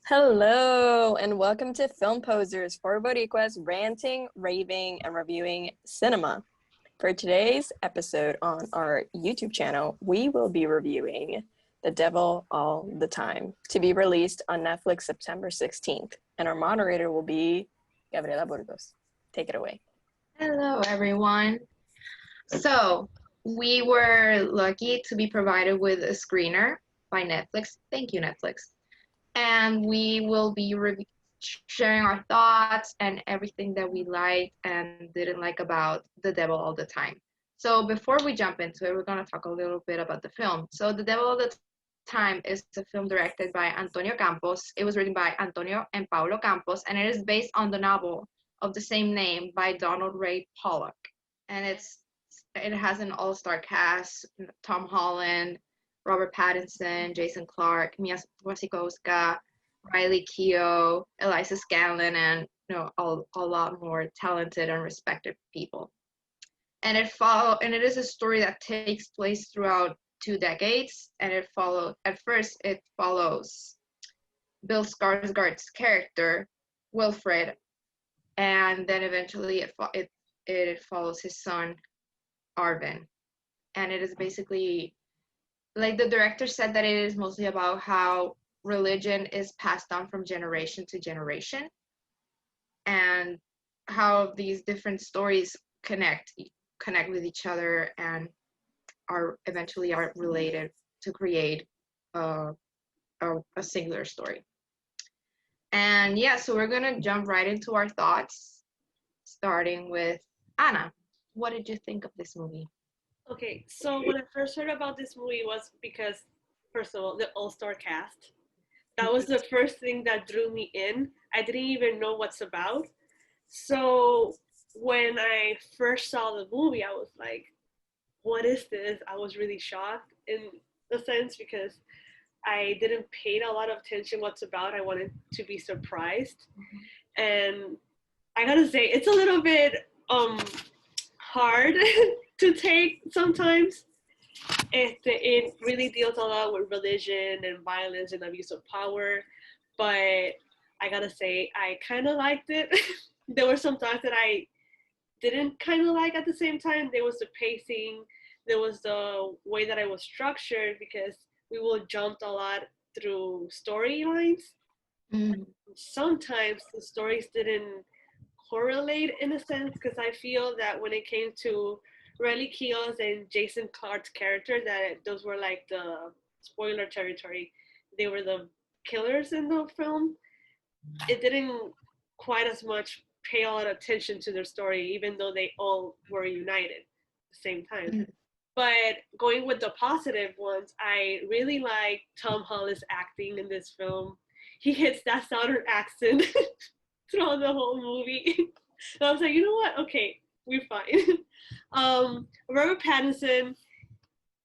Hello, and welcome to Film Posers, four Boricuas ranting, raving, and reviewing cinema. For today's episode on our YouTube channel, we will be reviewing The Devil All the Time, to be released on Netflix September 16th. And our moderator will be Gabriela Burgos. Take it away. Hello, everyone. So, we were lucky to be provided with a screener by Netflix. Thank you, Netflix. And we will be sharing our thoughts and everything that we liked and didn't like about The Devil All the Time. So, before we jump into it, we're going to talk a little bit about the film. So, The Devil All the Time is a film directed by Antonio Campos. It was written by Antonio and Paulo Campos, and it is based on the novel of the same name by Donald Ray Pollock. And it has an all-star cast: Tom Holland, Robert Pattinson, Jason Clarke, Mia Wasikowska, Riley Keough, Eliza Scanlon, and a lot more talented and respected people. And it is a story that takes place throughout 2 decades, and it follows Bill Skarsgard's character Wilfred, and then eventually it follows his son Arvin. And it is basically, like the director said, that it is mostly about how religion is passed on from generation to generation, and how these different stories connect with each other and are related to create a singular story. And yeah, so we're gonna jump right into our thoughts, starting with Anna. What did you think of this movie? Okay, so when I first heard about this movie was because, first of all, the all-star cast. That was the first thing that drew me in. I didn't even know what's about. So when I first saw the movie, I was like, what is this? I was really shocked in a sense because I didn't pay a lot of attention what's about. I wanted to be surprised. And I gotta say, it's a little bit hard to take sometimes. It really deals a lot with religion and violence and abuse of power, but I gotta say, I kind of liked it. There were some thoughts that I didn't kind of like at the same time. There was the pacing, there was the way that I was structured, because we will jump a lot through storylines. Sometimes the stories didn't correlate in a sense, because I feel that when it came to Riley Keough's and Jason Clarke's character, that those were like the spoiler territory. They were the killers in the film. It didn't quite as much pay a lot of attention to their story, even though they all were united at the same time. But going with the positive ones, I really like Tom Holland's acting in this film. He hits that southern accent throughout the whole movie. And I was like, you know what? Okay, we're fine. Robert Pattinson,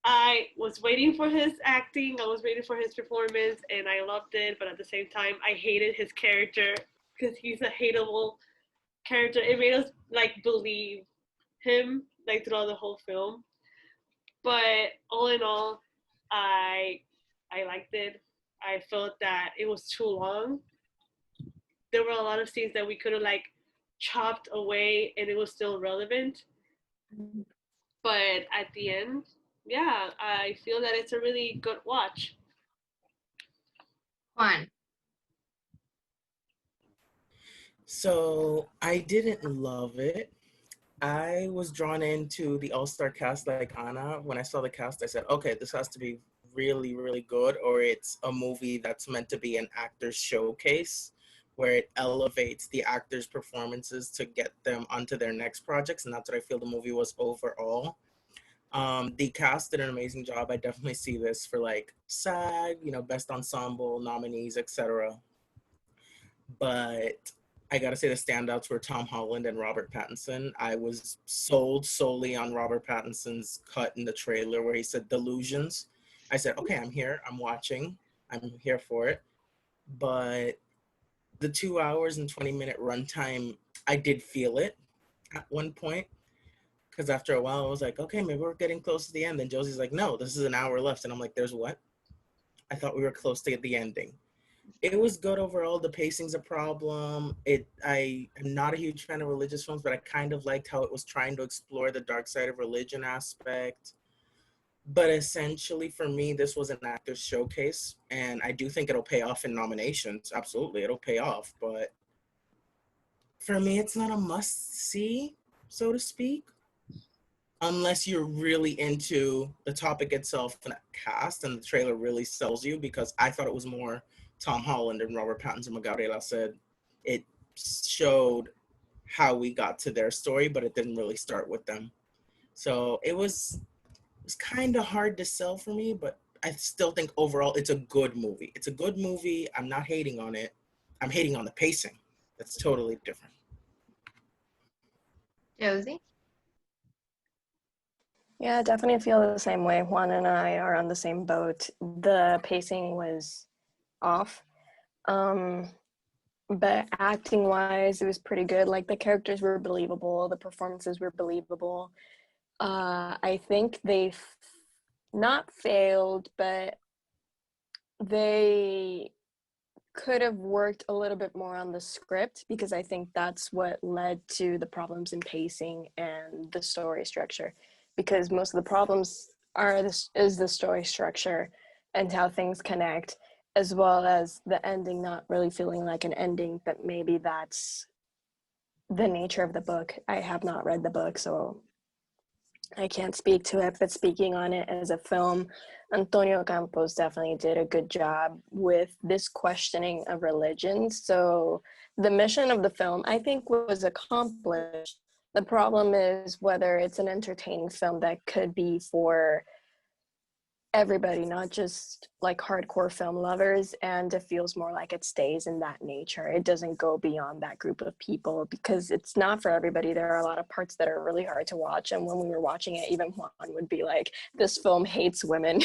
I was waiting for his acting. I was waiting for his performance, and I loved it. But at the same time, I hated his character because he's a hateable character. It made us like believe him like throughout the whole film. But all in all, I liked it. I felt that it was too long. There were a lot of scenes that we could have like chopped away and it was still relevant. But at the end, yeah, I feel that it's a really good watch. Juan. So I didn't love it. I was drawn into the all-star cast like Anna. When I saw the cast, I said, okay, this has to be really, really good, or it's a movie that's meant to be an actor's showcase, where it elevates the actors' performances to get them onto their next projects, and that's what I feel the movie was overall. The cast did an amazing job. I definitely see this for like SAG, best ensemble nominees, etc. But I gotta say the standouts were Tom Holland and Robert Pattinson. I was sold solely on Robert Pattinson's cut in the trailer where he said delusions. I said, okay, I'm here, I'm watching, I'm here for it. But the 2 hours and 20-minute runtime, I did feel it at one point. Because after a while, I was like, okay, maybe we're getting close to the end. And Josie's like, no, this is an hour left. And I'm like, there's what? I thought we were close to the ending. It was good overall. The pacing's a problem. I am not a huge fan of religious films, but I kind of liked how it was trying to explore the dark side of religion aspect. But essentially, for me, this was an actor's showcase, and I do think it'll pay off in nominations. Absolutely, it'll pay off. But for me, it's not a must-see, so to speak, unless you're really into the topic itself and the cast, and the trailer really sells you, because I thought it was more Tom Holland and Robert Pattinson. Gabriela said it showed how we got to their story, but it didn't really start with them. So it was kind of hard to sell for me, but I still think overall it's a good movie. It's a good movie. I'm not hating on it. I'm hating on the pacing. That's totally different. Josie? Yeah, I definitely feel the same way. Juan and I are on the same boat. The pacing was off. But acting wise, it was pretty good. Like the characters were believable, the performances were believable. I think they not failed, but they could have worked a little bit more on the script, because I think that's what led to the problems in pacing and the story structure. Because most of the problems is the story structure and how things connect, as well as the ending not really feeling like an ending, but maybe that's the nature of the book. I have not read the book, so I can't speak to it, but speaking on it as a film, Antonio Campos definitely did a good job with this questioning of religion. So the mission of the film, I think, was accomplished. The problem is whether it's an entertaining film that could be for everybody, not just like hardcore film lovers, and it feels more like it stays in that nature. It doesn't go beyond that group of people, because it's not for everybody. There are a lot of parts that are really hard to watch, and when we were watching it, even Juan would be like, this film hates women.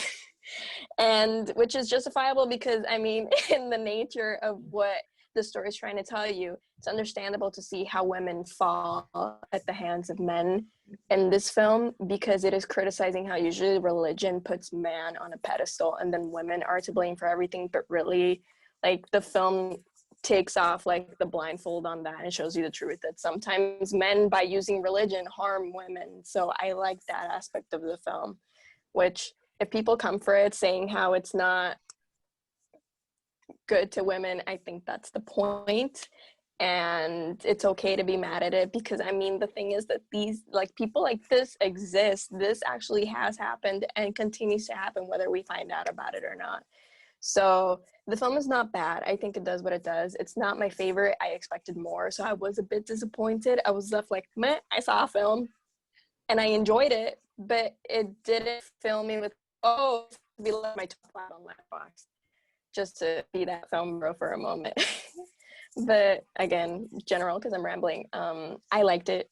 And which is justifiable, because I mean, in the nature of what the story is trying to tell you, it's understandable to see how women fall at the hands of men in this film, because it is criticizing how usually religion puts man on a pedestal and then women are to blame for everything. But really, like, the film takes off like the blindfold on that and shows you the truth that sometimes men, by using religion, harm women. So I like that aspect of the film, which, if people come for it saying how it's not good to women, I think that's the point. And it's okay to be mad at it, because I mean, the thing is that these, like, people like this exist. This actually has happened and continues to happen, whether we find out about it or not. So the film is not bad. I think it does what it does. It's not my favorite. I expected more, so I was a bit disappointed. I was left like, meh, I saw a film and I enjoyed it, but it didn't fill me with, oh, be like my top 5 on Letterboxd, just to be that film bro for a moment. But again, general, because I'm rambling, I liked it,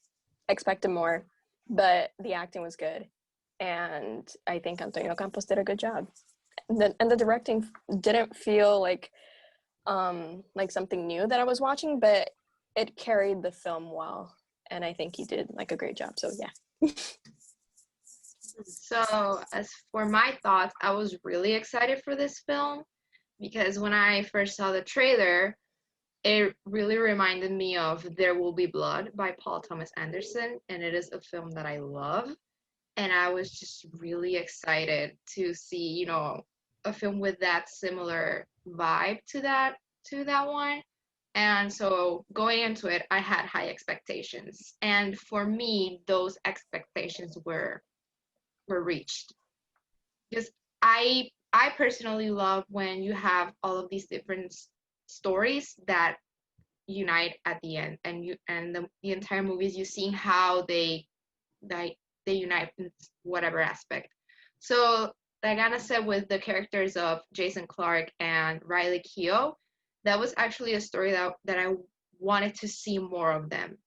expected more, but the acting was good, and I think Antonio Campos did a good job. And the directing didn't feel like something new that I was watching, but it carried the film well, and I think he did like a great job. So yeah. So, as for my thoughts, I was really excited for this film because when I first saw the trailer, it really reminded me of There Will Be Blood by Paul Thomas Anderson, and it is a film that I love. And I was just really excited to see, a film with that similar vibe to that one. And so going into it, I had high expectations. And for me, those expectations were reached. Because I personally love when you have all of these different stories that unite at the end, and the entire movie is you seeing how they unite in whatever aspect. So like Anna said, with the characters of Jason Clarke and Riley Keough, that was actually a story that I wanted to see more of them,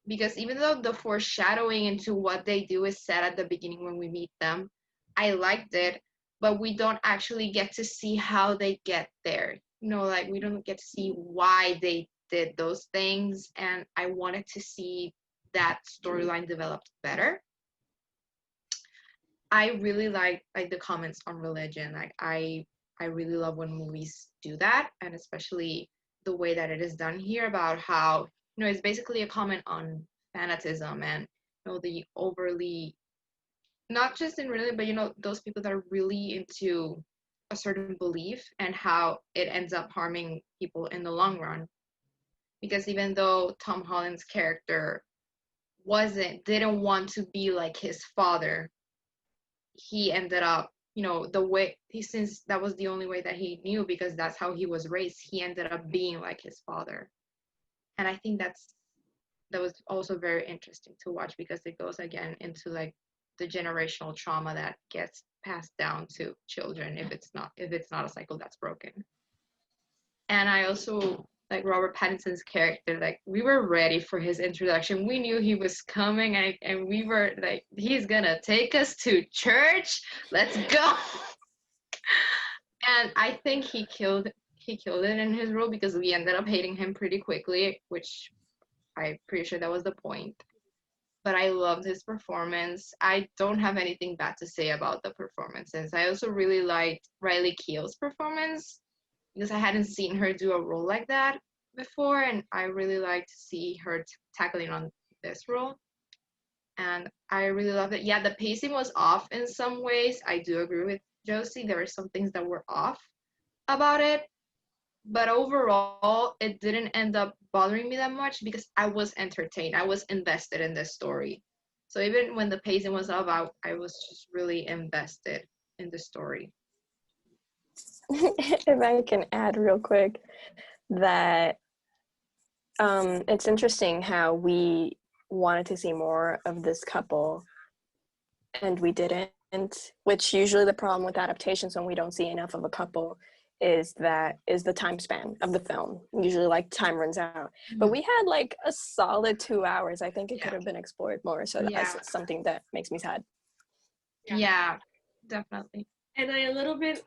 because even though the foreshadowing into what they do is said at the beginning when we meet them, I liked it, but we don't actually get to see how they get there. Like we don't get to see why they did those things, and I wanted to see that storyline developed better. I really like the comments on religion. Like I I really love when movies do that, and especially the way that it is done here, about how, it's basically a comment on fanatism and, the overly, not just in religion, but those people that are really into a certain belief, and how it ends up harming people in the long run. Because even though Tom Holland's character didn't want to be like his father, he ended up, since that was the only way that he knew, because that's how he was raised, he ended up being like his father. And I think that was also very interesting to watch, because it goes again into like the generational trauma that gets passed down to children if it's not a cycle that's broken. And I also like Robert Pattinson's character. Like, we were ready for his introduction. We knew he was coming, and we were like, he's gonna take us to church. Let's go. And I think he killed it in his role, because we ended up hating him pretty quickly, which I'm pretty sure that was the point. But I loved his performance. I don't have anything bad to say about the performances. I also really liked Riley Keough's performance, because I hadn't seen her do a role like that before, and I really like to see her tackling on this role. And I really loved it. Yeah, the pacing was off in some ways. I do agree with Josie. There were some things that were off about it, but overall, it didn't end up bothering me that much, because I was entertained. I was invested in this story. So even when the pacing was off, I was just really invested in the story. If I can add real quick that it's interesting how we wanted to see more of this couple and we didn't, which usually the problem with adaptations when we don't see enough of a couple is the time span of the film. Usually like time runs out. But we had like a solid 2 hours. I think it could have been explored more. So that's something that makes me sad. Yeah, definitely. And I a little bit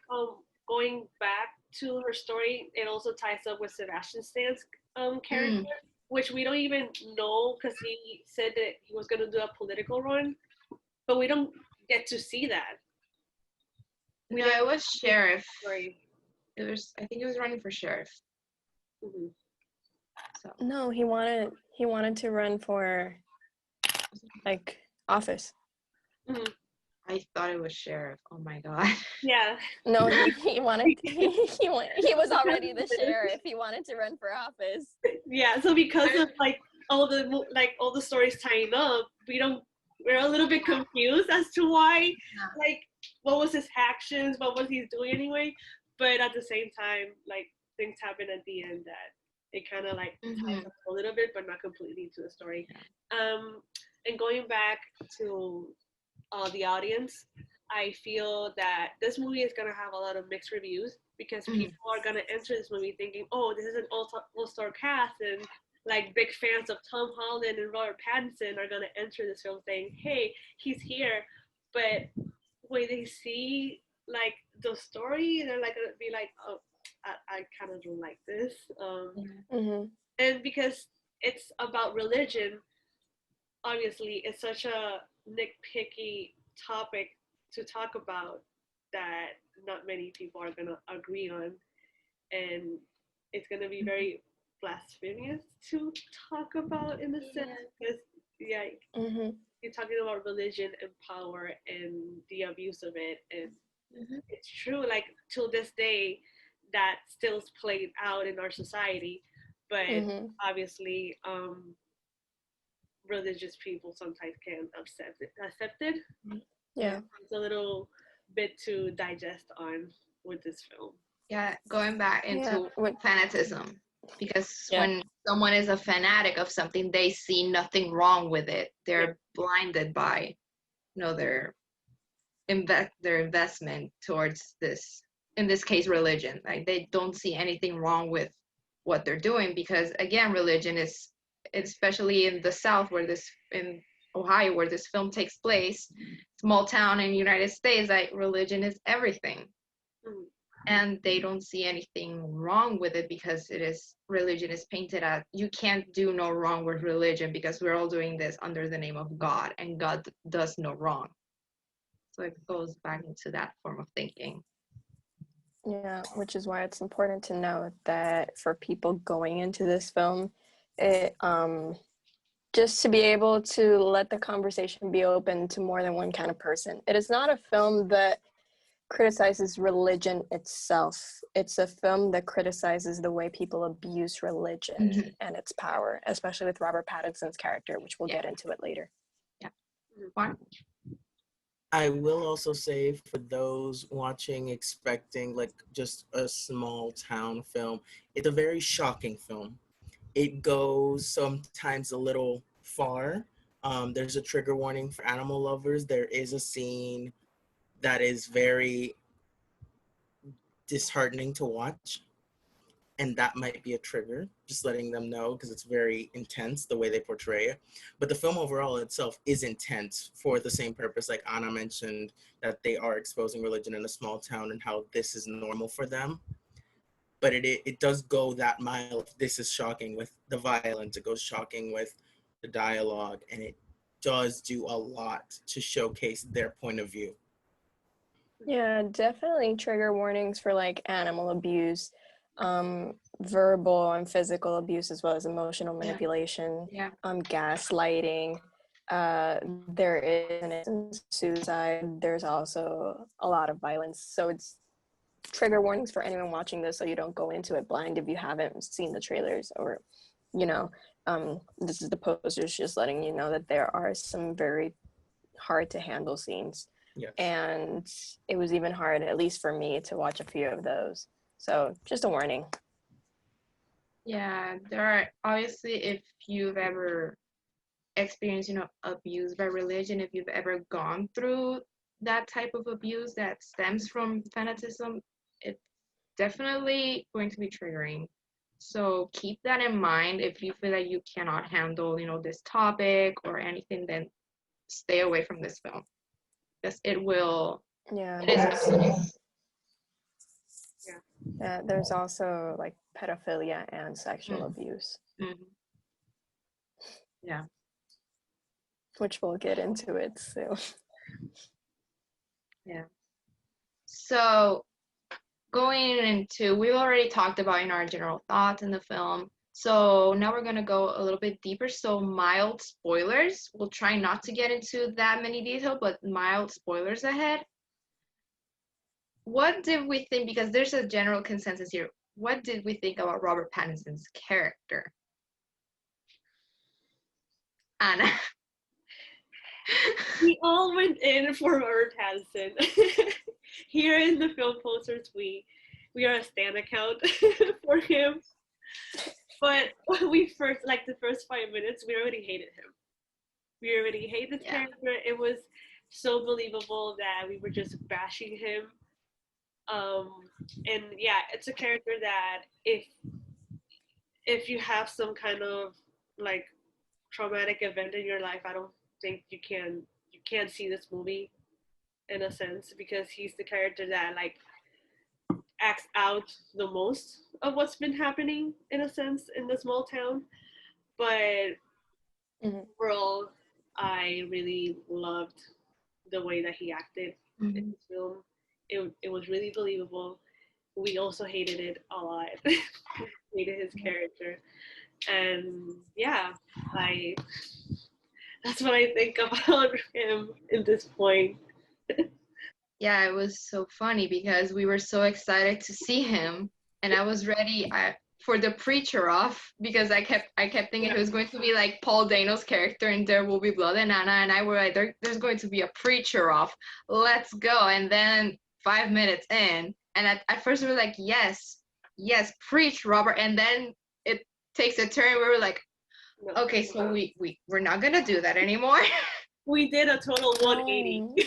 going back to her story, it also ties up with Sebastian Stan's character, which we don't even know, because he said that he was going to do a political run, but we don't get to see that. It was sheriff. Sorry. I think he was running for sheriff. Mm-hmm. So. No, he wanted to run for like office. Mm-hmm. I thought it was sheriff. Oh my god. Yeah. No, he wanted. He was already the sheriff. He wanted to run for office. Yeah. So because of like all the stories tying up, we're a little bit confused as to why, like, what was his actions, what was he doing anyway. But at the same time, like, things happen at the end that it kind of like ties up a little bit, but not completely to the story. And going back to the audience, I feel that this movie is going to have a lot of mixed reviews, because people are going to enter this movie thinking, oh, this is an all-star cast, and like big fans of Tom Holland and Robert Pattinson are going to enter this film saying, hey, he's here. But when they see like the story, they're like going to be like, oh, I kind of don't like this. And because it's about religion, obviously it's such a nitpicky topic to talk about that not many people are going to agree on, and it's going to be very blasphemous to talk about, in a sense, because you're talking about religion and power and the abuse of it, and it's true, like, till this day that still is played out in our society, but obviously religious people sometimes can accept it. Yeah, it's a little bit to digest on with this film. Yeah, going back into fanatism, because when someone is a fanatic of something, they see nothing wrong with it. They're blinded by, their investment towards this, in this case, religion. Like, they don't see anything wrong with what they're doing, because again, religion is, especially in the South, in Ohio, where this film takes place, small town in the United States, like, religion is everything. And they don't see anything wrong with it, because religion is painted as, you can't do no wrong with religion, because we're all doing this under the name of God, and God does no wrong. So it goes back into that form of thinking. Yeah, which is why it's important to note that for people going into this film, it just to be able to let the conversation be open to more than one kind of person. It is not a film that criticizes religion itself. It's a film that criticizes the way people abuse religion and its power, especially with Robert Pattinson's character, which we'll get into it later. Yeah. Juan? I will also say for those watching expecting like just a small town film, it's a very shocking film. It goes sometimes a little far. There's a trigger warning for animal lovers. There is a scene that is very disheartening to watch, and that might be a trigger, just letting them know, because it's very intense the way they portray it. But the film overall itself is intense for the same purpose, like Anna mentioned, that they are exposing religion in a small town and how this is normal for them. But it does go that mile. This is shocking with the violence. It goes shocking with the dialogue, and it does do a lot to showcase their point of view. Yeah, definitely trigger warnings for like animal abuse, verbal and physical abuse, as well as emotional manipulation, gaslighting. There is an instance of suicide. There's also a lot of violence. So it's trigger warnings for anyone watching this, so you don't go into it blind if you haven't seen the trailers, or, you know, this is the posters just letting you know that there are some very hard to handle scenes. Yes. And it was even hard, at least for me, to watch a few of those. So just a warning. Yeah, there are obviously, if you've ever experienced, abuse by religion, if you've ever gone through that type of abuse that stems from fanaticism, it's definitely going to be triggering. So keep that in mind. If you feel that you cannot handle, this topic or anything, then stay away from this film. Because it will. Yeah. It is. Yeah. There's also like pedophilia and sexual abuse. Mm-hmm. Yeah. Which we'll get into it soon. Yeah. So going into, we've already talked about our general thoughts in the film. So now we're going to go a little bit deeper. So mild spoilers. We'll try not to get into that many detail, but mild spoilers ahead. What did we think? Because there's a general consensus here. What did we think about Robert Pattinson's character? Anna. We all went in for Robert Pattinson. Here in the film posters, we are a Stan account for him. But when we first, like the first 5 minutes, we already hated him. We already hated his character. It was so believable that we were just bashing him. And yeah, it's a character that if you have some kind of like traumatic event in your life, I don't think you can't see this movie in a sense, because he's the character that like acts out the most of what's been happening in a sense in the small town. But overall, I really loved the way that he acted in this film. It was really believable. We also hated it a lot. Hated his character. And yeah, that's what I think about him at this point. Yeah, it was so funny because we were so excited to see him, and I was ready for the preacher off, because I kept thinking it was going to be like Paul Dano's character in There Will Be Blood, and Anna and I were like, there's going to be a preacher off. Let's go. And then 5 minutes in, and at first we were like, yes, preach, Robert. And then it takes a turn. We were like, okay, so we're not gonna do that anymore. We did a total 180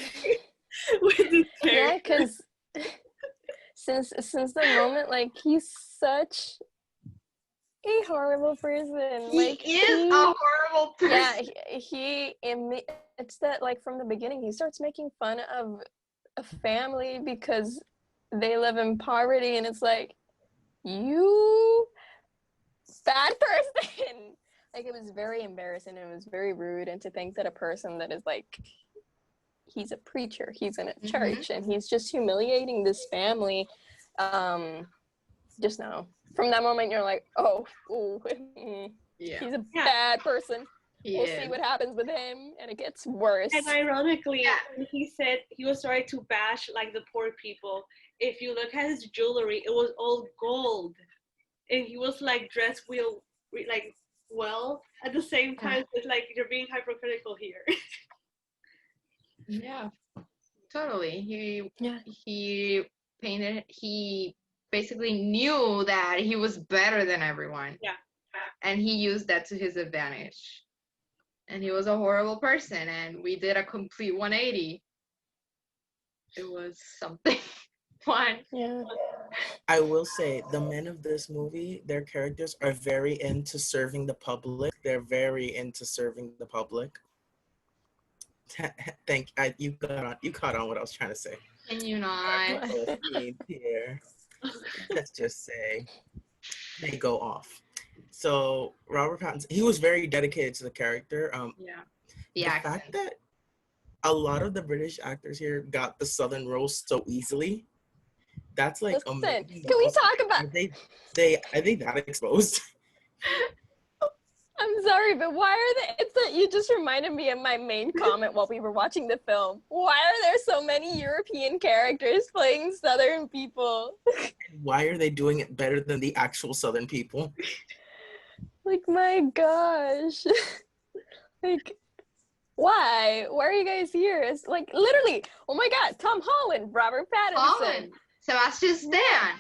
with this character. Yeah, because since the moment, like, he's such a horrible person. He is a horrible person. Yeah, it's that, like, from the beginning, he starts making fun of a family because they live in poverty, and it's like, you bad person. Like, it was very embarrassing. It was very rude. And to think that a person that is like, he's a preacher, he's in a church, and he's just humiliating this family just know. From that moment, you're like, oh, ooh, Yeah. he's a Yeah. bad person. We'll Yeah. see what happens with him, and it gets worse. And ironically, when he said he was trying to bash like the poor people, if you look at his jewelry, it was all gold, and he was like dressed like well. At the same time, it's like you're being hypercritical here. Yeah. Totally. He painted. He basically knew that he was better than everyone. Yeah. And he used that to his advantage. And he was a horrible person, and we did a complete 180. It was something fun. Yeah. I will say the men of this movie, their characters are very into serving the public. They're very into serving the public. You caught on what I was trying to say. Can you not? Here. Let's just say they go off. So Robert Pattinson, he was very dedicated to the character. Yeah. The fact that a lot of the British actors here got the Southern role so easily, that's like Listen, amazing. can we talk about? Are they that exposed? I'm sorry, but why are they? It's that you just reminded me of my main comment while we were watching the film. Why are there so many European characters playing Southern people? Why are they doing it better than the actual Southern people? Like, my gosh. Like, why? Why are you guys here? It's like, literally, oh my God, Tom Holland, Robert Pattinson. Holland, Sebastian Stan,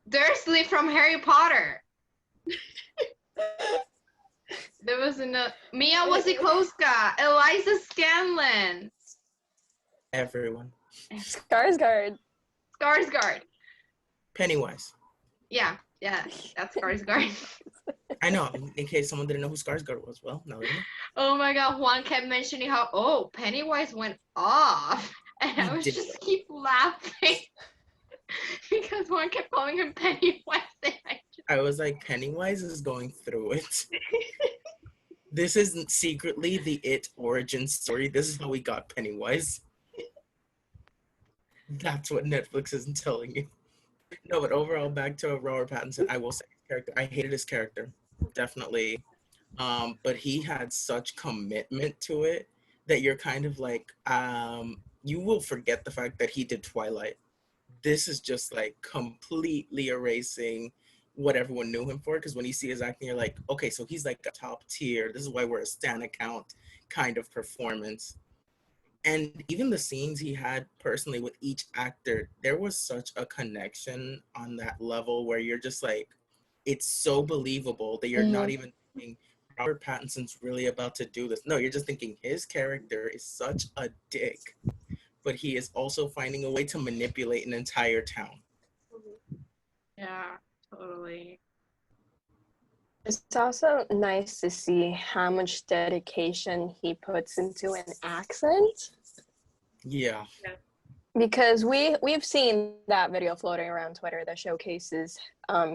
Dursley from Harry Potter. There was Mia Wasikowska, Eliza Scanlon. Everyone. Skarsgard. Pennywise. Yeah, that's Skarsgard. I know, in case someone didn't know who Skarsgard was. Well, no. Oh my God, Juan kept mentioning how, Pennywise went off. And I was just keep laughing. Because Juan kept calling him Pennywise. I was like, Pennywise is going through it. This isn't secretly the It origin story. This is how we got Pennywise. That's what Netflix isn't telling you. No, but overall, back to Robert Pattinson, I will say his character. I hated his character, definitely. But he had such commitment to it that you're kind of like, you will forget the fact that he did Twilight. This is just like completely erasing what everyone knew him for, because when you see his acting, you're like, okay, so he's like a top tier. This is why we're a Stan account kind of performance. And even the scenes he had personally with each actor, there was such a connection on that level where you're just like, it's so believable that you're not even thinking Robert Pattinson's really about to do this. No, you're just thinking his character is such a dick, but he is also finding a way to manipulate an entire town. Yeah, totally. It's also nice to see how much dedication he puts into an accent. Yeah. Because we've seen that video floating around Twitter that showcases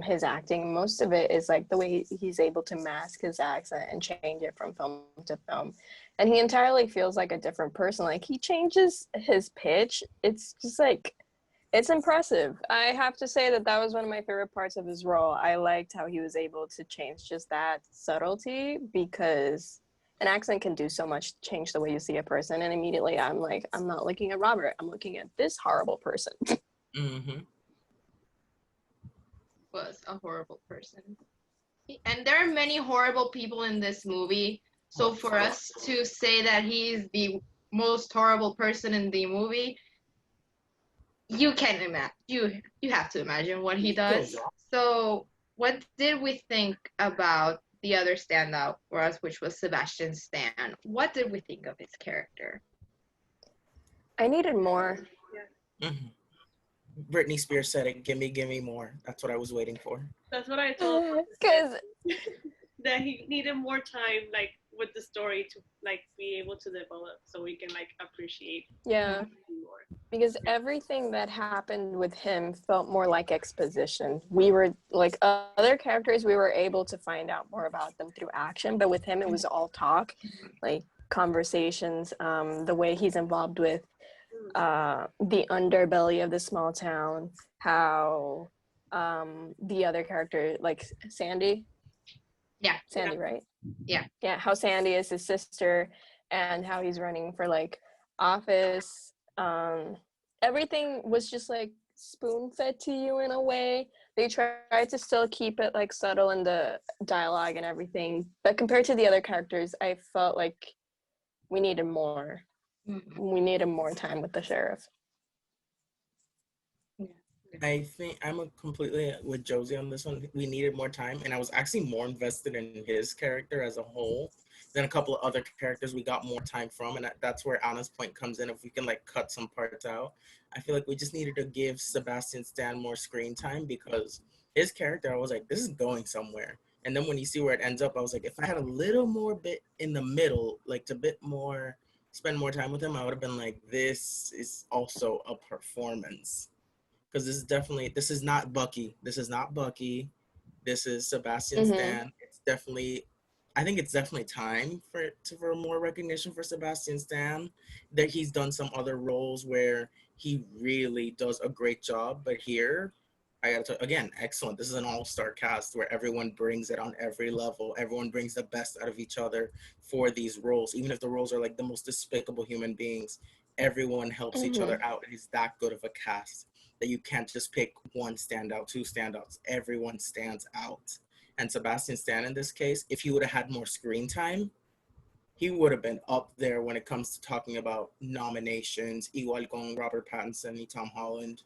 his acting. Most of it is like the way he's able to mask his accent and change it from film to film. And he entirely feels like a different person. Like, he changes his pitch. It's just like, it's impressive. I have to say that was one of my favorite parts of his role. I liked how he was able to change just that subtlety, because an accent can do so much, change the way you see a person. And immediately I'm like, I'm not looking at Robert. I'm looking at this horrible person. Mm-hmm. Was a horrible person. And there are many horrible people in this movie. So for us to say that he's the most horrible person in the movie, you can imagine. You have to imagine what he does. So what did we think about the other standout for us, which was Sebastian Stan? What did we think of his character? I needed more. Mm-hmm. Britney Spears said it, gimme more. That's what I was waiting for. That's what I told him. Because that he needed more time, like, with the story to, like, be able to develop so we can, like, appreciate yeah, more. because everything that happened with him felt more like exposition. We were like, other characters, we were able to find out more about them through action, but with him it was all talk, like conversations. The way he's involved with the underbelly of the small town, how the other character, like Sandy, right? Yeah, how Sandy is his sister, and how he's running for like office. Everything was just like spoon-fed to you in a way. They tried to still keep it like subtle in the dialogue and everything, but compared to the other characters, I felt like we needed more. We needed more time with the sheriff. I think I'm completely with Josie on this one. We needed more time, and I was actually more invested in his character as a whole than a couple of other characters we got more time from, and that's where Anna's point comes in. If we can like cut some parts out, I feel like we just needed to give Sebastian Stan more screen time, because his character, I was like, this is going somewhere. And then when you see where it ends up, I was like, if I had a little more bit in the middle, like to bit more, spend more time with him, I would have been like, this is also a performance. Because this is not Bucky. This is not Bucky. This is Sebastian Stan. I think it's definitely time for more recognition for Sebastian Stan. That he's done some other roles where he really does a great job, but here, I gotta again, excellent. This is an all-star cast where everyone brings it on every level. Everyone brings the best out of each other for these roles, even if the roles are like the most despicable human beings. Everyone helps each other out. It is that good of a cast that you can't just pick one standout, two standouts. Everyone stands out. And Sebastian Stan, in this case, if he would have had more screen time, he would have been up there when it comes to talking about nominations, igual con Robert Pattinson and Tom Holland.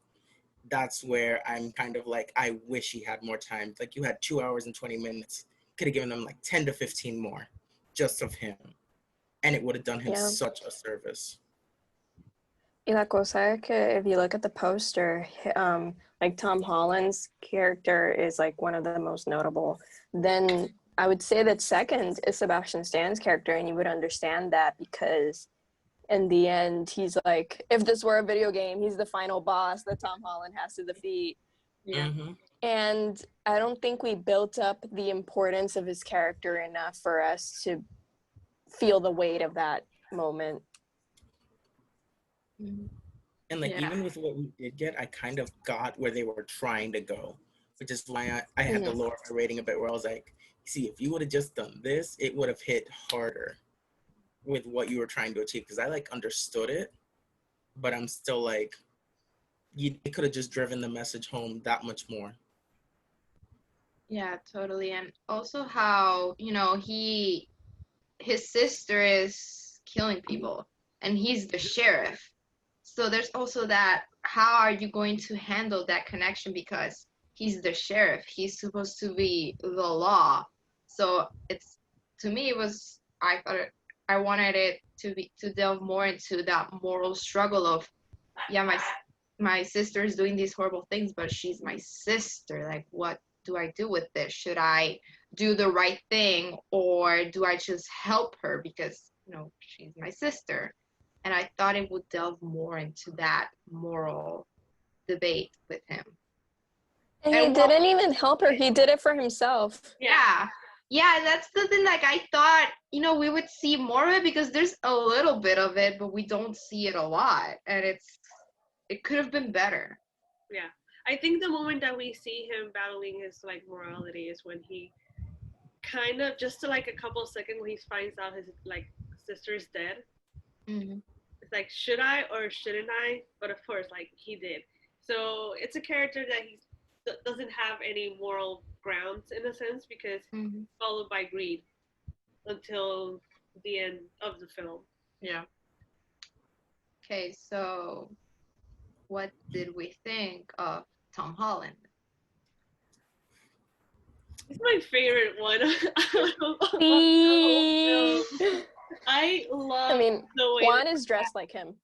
That's where I'm kind of like, I wish he had more time. Like, you had 2 hours and 20 minutes. Could have given him like 10 to 15 more just of him. And it would have done him such a service. Y la cosa es que if you look at the poster, like Tom Holland's character is like one of the most notable. Then I would say that second is Sebastian Stan's character, and you would understand that because in the end, he's like, if this were a video game, he's the final boss that Tom Holland has to defeat. Yeah. And I don't think we built up the importance of his character enough for us to feel the weight of that moment. And like, even with what we did get, I kind of got where they were trying to go, which is why I had to lower my rating a bit, where I was like, see, if you would have just done this, it would have hit harder with what you were trying to achieve. Because I like understood it, but I'm still like, you could have just driven the message home that much more. Yeah, totally. And also how, his sister is killing people and he's the sheriff. So there's also that, how are you going to handle that connection? Because he's the sheriff. He's supposed to be the law. So to me, I wanted it to delve more into that moral struggle of, my sister's doing these horrible things, but she's my sister. Like, what do I do with this? Should I do the right thing, or do I just help her because, she's my sister? And I thought it would delve more into that moral debate with him. And he didn't even help her. He did it for himself. Yeah. Yeah, that's the thing. Like, I thought, we would see more of it because there's a little bit of it, but we don't see it a lot. And it could have been better. Yeah. I think the moment that we see him battling his, like, morality is when he kind of, just to, like, a couple of seconds when he finds out his, like, sister's dead. Mm-hmm. It's like, should I or shouldn't I? But of course, like, he did. So it's a character that he doesn't have any moral grounds, in a sense, because followed by greed until the end of the film. Yeah. Okay, so what did we think of Tom Holland? He's my favorite one. I mean, the way Juan is dressed like him.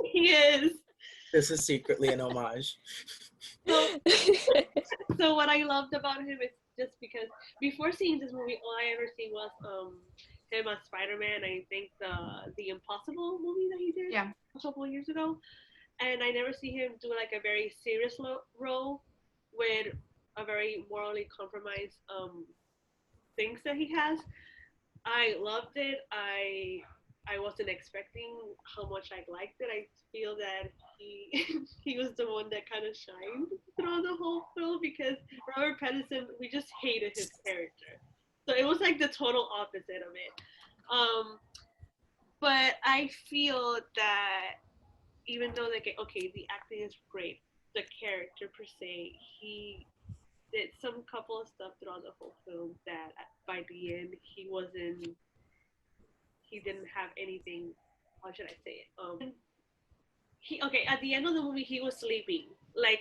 He is. This is secretly an homage. So what I loved about him is just because before seeing this movie, all I ever seen was him as Spider-Man. I think the Impossible movie that he did a couple of years ago, and I never see him do like a very serious role with a very morally compromised things that he has. I loved it. I I wasn't expecting how much I liked it. I feel that he he was the one that kind of shined throughout the whole film because Robert Pattinson, we just hated his character. So it was like the total opposite of it. But I feel that even though like okay, the acting is great, the character per se, he did some couple of stuff throughout the whole film that by the end he didn't have anything. How should I say it? He okay at the end of the movie he was sleeping. Like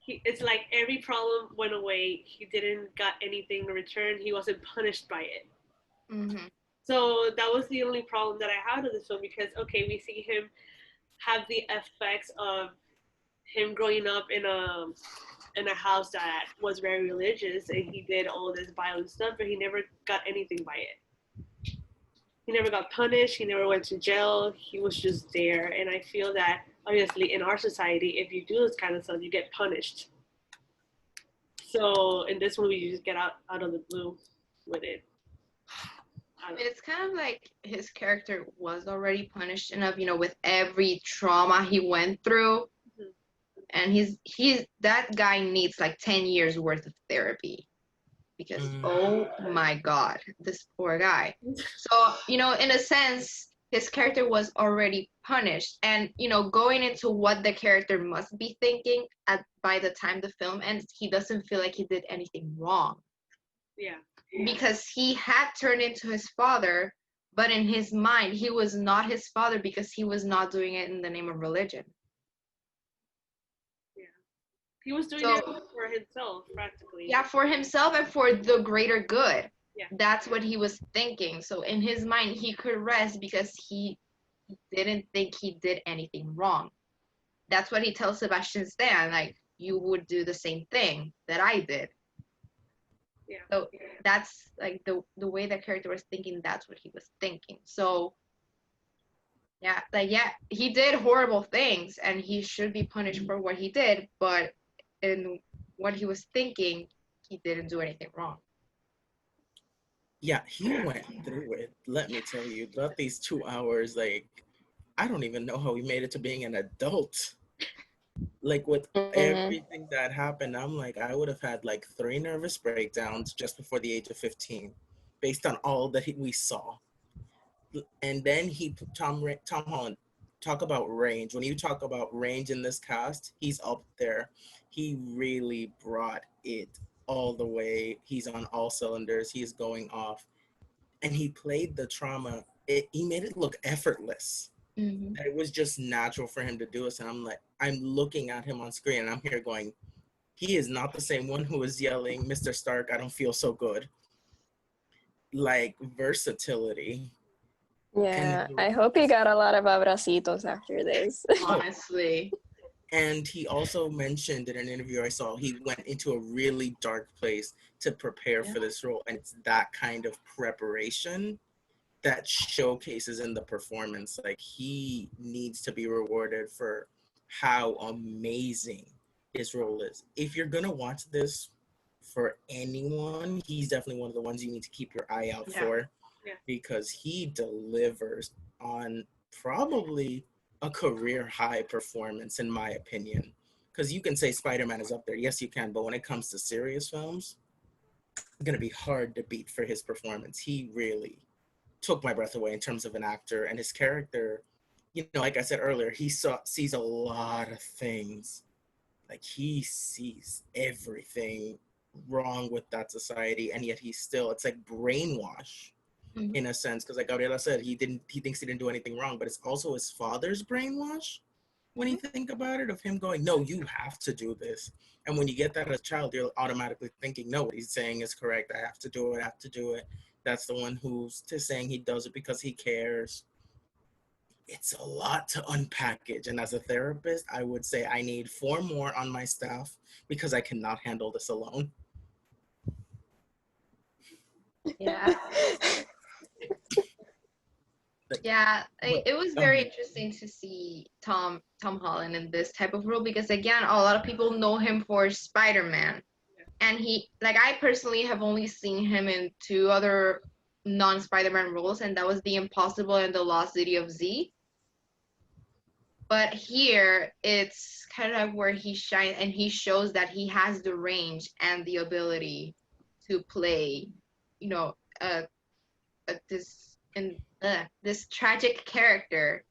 it's like every problem went away. He didn't got anything in return. He wasn't punished by it. Mm-hmm. So that was the only problem that I had with this film because okay, we see him have the effects of him growing up in a house that was very religious and he did all this violent stuff, but he never got anything by it. He never got punished. He never went to jail. He was just there. And I feel that obviously in our society, if you do this kind of stuff, you get punished. So in this movie, you just get out of the blue with it. It's kind of like his character was already punished enough, with every trauma he went through. Mhm. And he's that guy needs like 10 years worth of therapy because oh my God, this poor guy. So, in a sense, his character was already punished. And, going into what the character must be thinking by the time the film ends, he doesn't feel like he did anything wrong. Yeah. Because he had turned into his father, but in his mind, he was not his father because he was not doing it in the name of religion. Yeah. He was doing it for himself, practically. Yeah, for himself and for the greater good. Yeah. That's what he was thinking. So in his mind, he could rest because he didn't think he did anything wrong. That's what he tells Sebastian Stan, like, you would do the same thing that I did. Yeah. So that's like the way that character was thinking, that's what he was thinking. So he did horrible things and he should be punished for what he did, but in what he was thinking, he didn't do anything wrong. Yeah, he went through it. Let me tell you, throughout these 2 hours, like, I don't even know how he made it to being an adult. Like, with everything that happened, I'm like, I would have had like 3 nervous breakdowns just before the age of 15, based on all that we saw. And then Tom Holland, talk about range. When you talk about range in this cast, he's up there. He really brought it all the way. He's on all cylinders. He's going off. And he played the trauma. He made it look effortless. Mm-hmm. It was just natural for him to do this. And I'm looking at him on screen and I'm here going, he is not the same one who was yelling, Mr. Stark, I don't feel so good. Like, versatility. Yeah, I hope he got a lot of abracitos after this. Honestly. And he also mentioned in an interview I saw, he went into a really dark place to prepare for this role. And it's that kind of preparation that showcases in the performance. Like, he needs to be rewarded for how amazing his role is. If you're going to watch this for anyone, he's definitely one of the ones you need to keep your eye out for. Yeah. Because he delivers on probably a career high performance, in my opinion. Because you can say Spider-Man is up there. Yes, you can. But when it comes to serious films, it's going to be hard to beat for his performance. He really took my breath away in terms of an actor. And his character, like I said earlier, he sees a lot of things. Like, he sees everything wrong with that society. And yet it's like brainwash. Mm-hmm. In a sense, because like Gabriela said, he thinks he didn't do anything wrong, but it's also his father's brainwash when you think about it, of him going, no, you have to do this. And when you get that as a child, you're automatically thinking, no, what he's saying is correct. I have to do it. That's the one who's saying he does it because he cares. It's a lot to unpackage. And as a therapist, I would say I need 4 more on my staff because I cannot handle this alone. Yeah. Yeah, it was very interesting to see Tom Holland in this type of role because, again, a lot of people know him for Spider-Man. And I personally have only seen him in 2 other non-Spider-Man roles, and that was The Impossible and The Lost City of Z. But here, it's kind of where he shines, and he shows that he has the range and the ability to play, you know, this tragic character.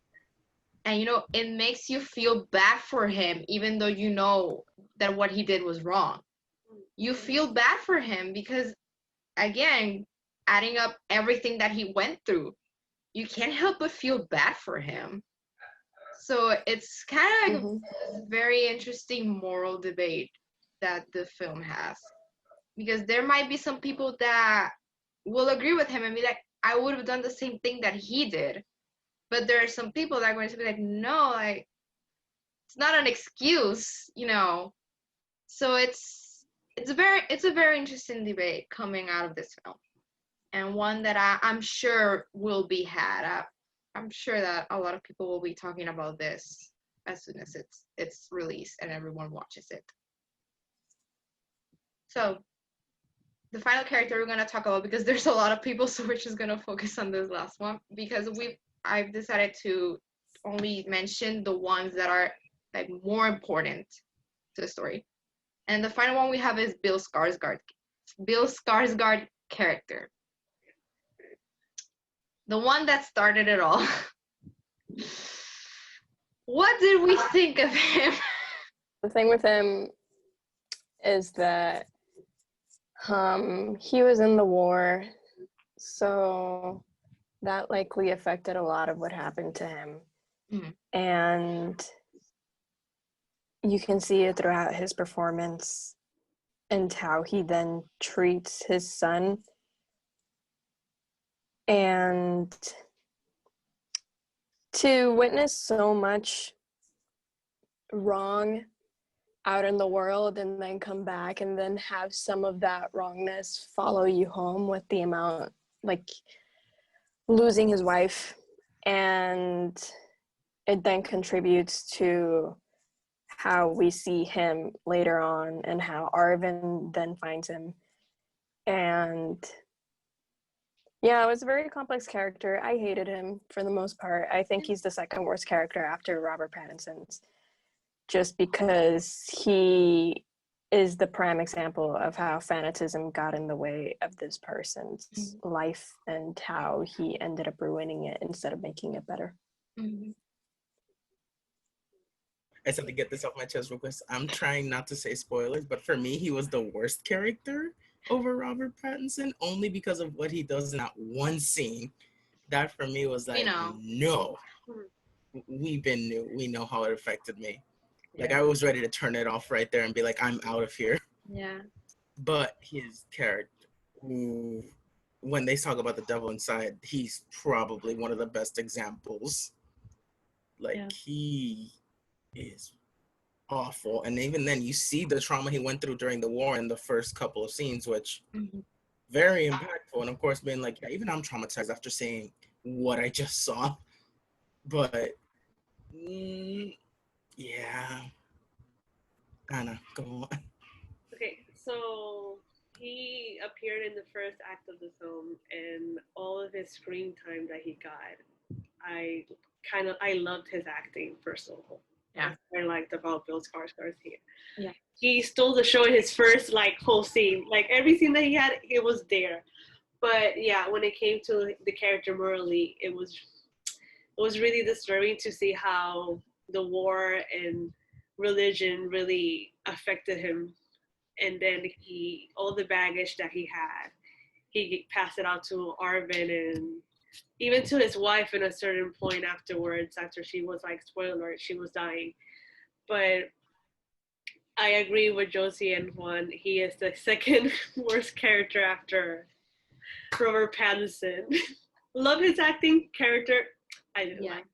And, you know, it makes you feel bad for him, even though you know that what he did was wrong. You feel bad for him because, again, adding up everything that he went through, you can't help but feel bad for him. So it's kind of like a very interesting moral debate that the film has. Because there might be some people that will agree with him and be like, I would have done the same thing that he did. But there are some people that are going to be like, no, like, it's not an excuse, you know. So it's a very interesting debate coming out of this film. And one that I'm sure will be had. I'm sure that a lot of people will be talking about this as soon as it's released and everyone watches it. So the final character we're going to talk about, because there's a lot of people, so we're just going to focus on this last one, because I've decided to only mention the ones that are like more important to the story. And the final one we have is Bill Skarsgard. Bill Skarsgard character. The one that started it all. What did we think of him? The thing with him is that he was in the war, so that likely affected a lot of what happened to him. Mm-hmm. And you can see it throughout his performance and how he then treats his son. And to witness so much wrong out in the world and then come back and then have some of that wrongness follow you home with the amount, like losing his wife, and it then contributes to how we see him later on and how Arvin then finds him. And yeah, it was a very complex character. I hated him for the most part. I think he's the second worst character after Robert Pattinson's, just because he is the prime example of how fanatism got in the way of this person's life and how he ended up ruining it instead of making it better. I just have to get this off my chest real quick. I'm trying not to say spoilers, but for me, he was the worst character over Robert Pattinson, only because of what he does in that one scene. That for me was like, no, we know how it affected me. Like, I was ready to turn it off right there and be like, I'm out of here. Yeah. But his character, when they talk about the devil inside, he's probably one of the best examples. Like, he is awful. And even then, you see the trauma he went through during the war in the first couple of scenes, which very impactful. And of course, being like, yeah, even I'm traumatized after seeing what I just saw. But yeah. Anna, go on. Okay, so he appeared in the first act of the film, and all of his screen time that he got, I loved his acting, first of all. Yeah. I liked about Bill Skarsgård here. Yeah. He stole the show in his first whole scene. Like every scene that he had, it was there. But yeah, when it came to the character morally, it was really disturbing to see how the war and religion really affected him. And then all the baggage that he had, he passed it out to Arvin and even to his wife in a certain point afterwards, after she was spoiler alert, she was dying. But I agree with Josie and Juan. He is the second worst character after Robert Pattinson. Love his acting, character. I didn't like.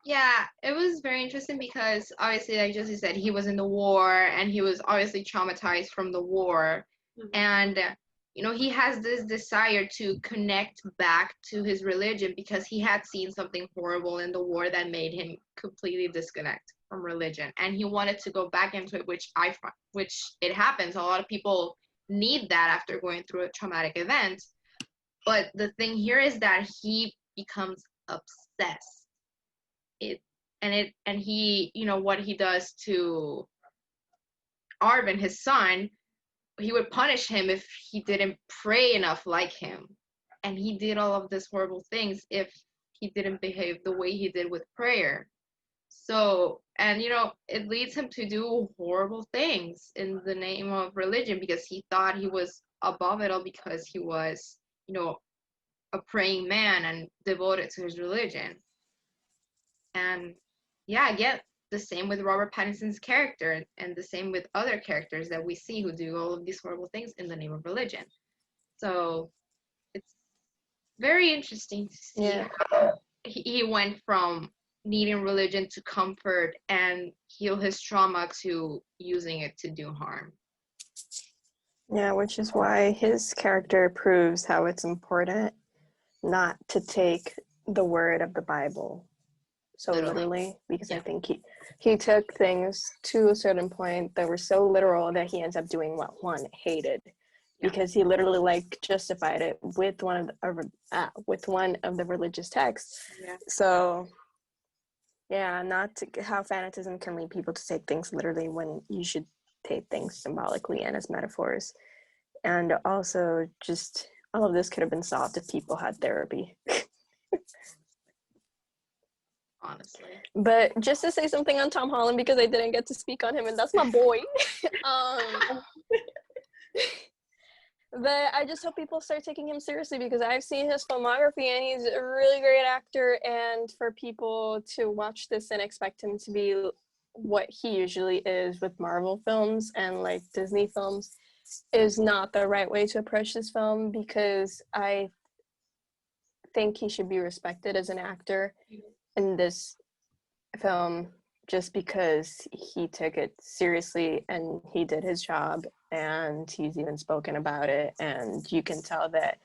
Yeah, it was very interesting because obviously, like Josie said, he was in the war and he was obviously traumatized from the war. And, he has this desire to connect back to his religion because he had seen something horrible in the war that made him completely disconnect from religion. And he wanted to go back into it, which it happens. A lot of people need that after going through a traumatic event. But the thing here is that he becomes obsessed. And he, what he does to Arvin, his son, he would punish him if he didn't pray enough like him. And he did all of these horrible things if he didn't behave the way he did with prayer. So, and it leads him to do horrible things in the name of religion because he thought he was above it all because he was, a praying man and devoted to his religion. And yeah, again, the same with Robert Pattinson's character and the same with other characters that we see who do all of these horrible things in the name of religion. So it's very interesting to see how he went from needing religion to comfort and heal his trauma to using it to do harm. Yeah, which is why his character proves how it's important not to take the word of the Bible so literally, because I think he took things to a certain point that were so literal that he ends up doing what Juan hated, because he literally justified it with one of the religious texts. So not to, how fanaticism can lead people to take things literally when you should take things symbolically and as metaphors. And also, just all of this could have been solved if people had therapy. Honestly. But just to say something on Tom Holland, because I didn't get to speak on him, and that's my boy. But I just hope people start taking him seriously, because I've seen his filmography and he's a really great actor, and for people to watch this and expect him to be what he usually is with Marvel films and Disney films is not the right way to approach this film, because I think he should be respected as an actor in this film just because he took it seriously and he did his job, and he's even spoken about it, and you can tell that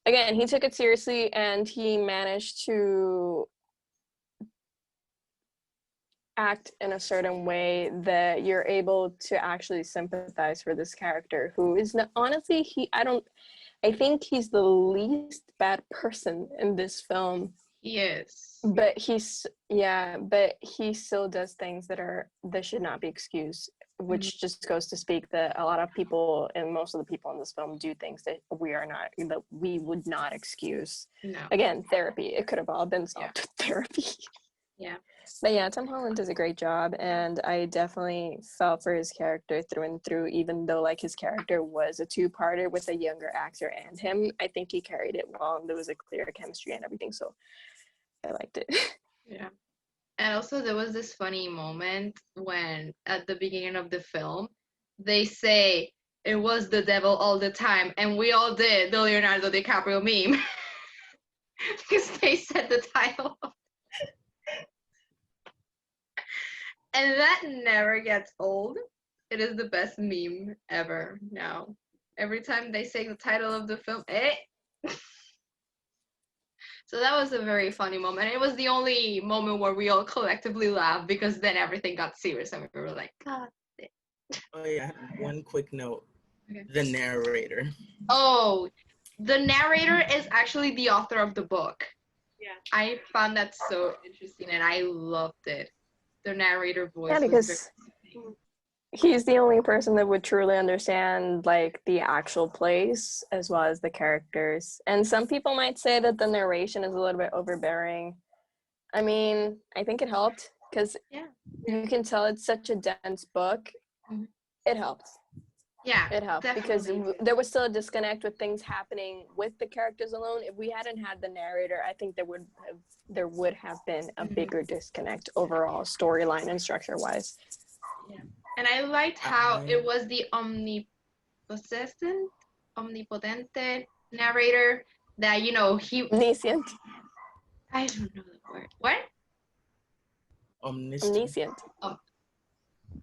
again he took it seriously and he managed to act in a certain way that you're able to actually sympathize for this character, who is not, honestly, I think he's the least bad person in this film. Yes. But he still does things that should not be excused, which just goes to speak that a lot of people and most of the people in this film do things that we would not excuse. No. Again, therapy. It could have all been solved with therapy. Yeah. But Tom Holland does a great job, and I definitely felt for his character through and through, even though his character was a two-parter with a younger actor and him. I think he carried it well, and there was a clear chemistry and everything, so I liked it. Yeah. And also there was this funny moment when at the beginning of the film they say it was the devil all the time, and we all did the Leonardo DiCaprio meme because they said the title. And that never gets old. It is the best meme ever now. Every time they say the title of the film, So that was a very funny moment. It was the only moment where we all collectively laughed, because then everything got serious and we were like, God. Oh yeah, one quick note. Okay. The narrator. Oh, the narrator is actually the author of the book. Yeah. I found that so interesting and I loved it. The narrator voice. Yeah, because he's the only person that would truly understand the actual place as well as the characters. And some people might say that the narration is a little bit overbearing. I mean, I think it helped, because you can tell it's such a dense book. Mm-hmm. It helped. Yeah, it helped definitely. Because there was still a disconnect with things happening with the characters alone. If we hadn't had the narrator, I think there would have been a bigger disconnect overall, storyline and structure wise. Yeah. And I liked how it was the omnipotent narrator that, he... Omniscient. I don't know the word. What? Omniscient.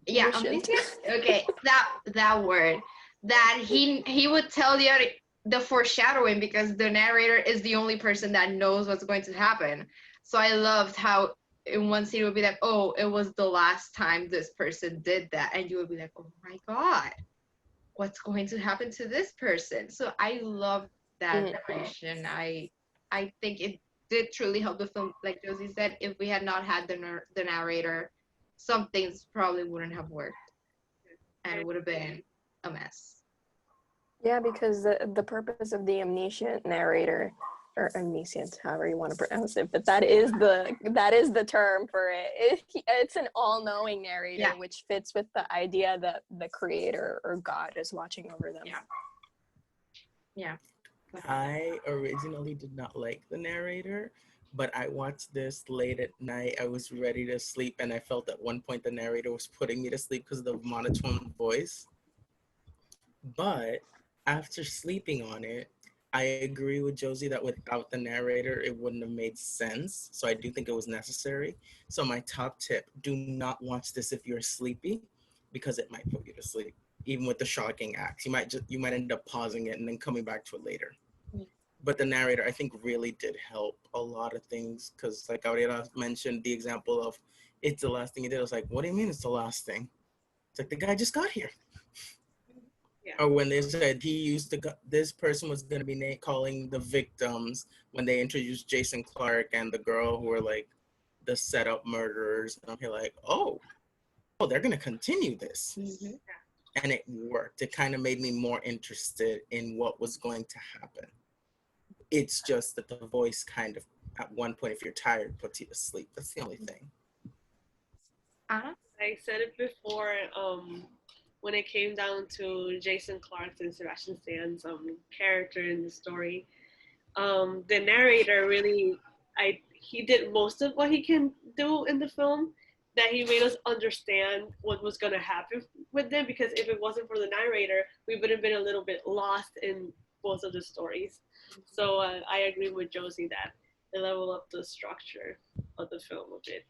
Yeah, omniscient? Okay, that word. That he would tell the foreshadowing, because the narrator is the only person that knows what's going to happen. So I loved how in one scene it would be like, oh, it was the last time this person did that, and you would be like, oh my God, what's going to happen to this person? So I loved that Mhm. narration. I think it did truly help the film. Like Josie said, if we had not had the narrator, some things probably wouldn't have worked, and it would have been a mess. Yeah, because the purpose of the omniscient narrator, or omniscient, however you want to pronounce it, but that is the term for it. It's an all-knowing narrator, Yeah. which fits with the idea that the creator or God is watching over them. Yeah. I originally did not like the narrator, but I watched this late at night. I was ready to sleep, and I felt at one point the narrator was putting me to sleep because of the monotone voice. But after sleeping on it, I agree with Josie that without the narrator, it wouldn't have made sense. So I do think it was necessary. So my top tip, do not watch this if you're sleepy because it might put you to sleep. Even with the shocking acts, you might end up pausing it and then coming back to it later. But the narrator, I think, really did help a lot of things because, like Gabriela mentioned, the example of it's the last thing he did. I was like, what do you mean it's the last thing? It's like the guy just got here. Yeah. Or when they said this person was going to be calling the victims when they introduced Jason Clarke and the girl who were like the setup murderers. And I'm here like, oh, they're going to continue this. Mm-hmm. And it worked. It kind of made me more interested in what was going to happen. It's just that the voice kind of, at one point, if you're tired, puts you to sleep. That's the only thing. Anna? I said it before, when it came down to Jason Clarke's and Sebastian Stan's character in the story, the narrator really, he did most of what he can do in the film, that he made us understand what was going to happen with them, because if it wasn't for the narrator, we would have been a little bit lost in both of the stories. So I agree with Josie that they level up the structure of the film a bit.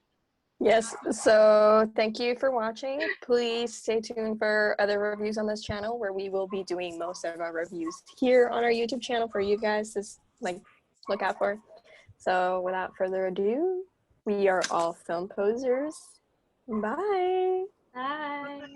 Yes, so thank you for watching. Please stay tuned for other reviews on this channel where we will be doing most of our reviews here on our YouTube channel for you guys to look out for. So without further ado, we are all film posers. Bye. Bye.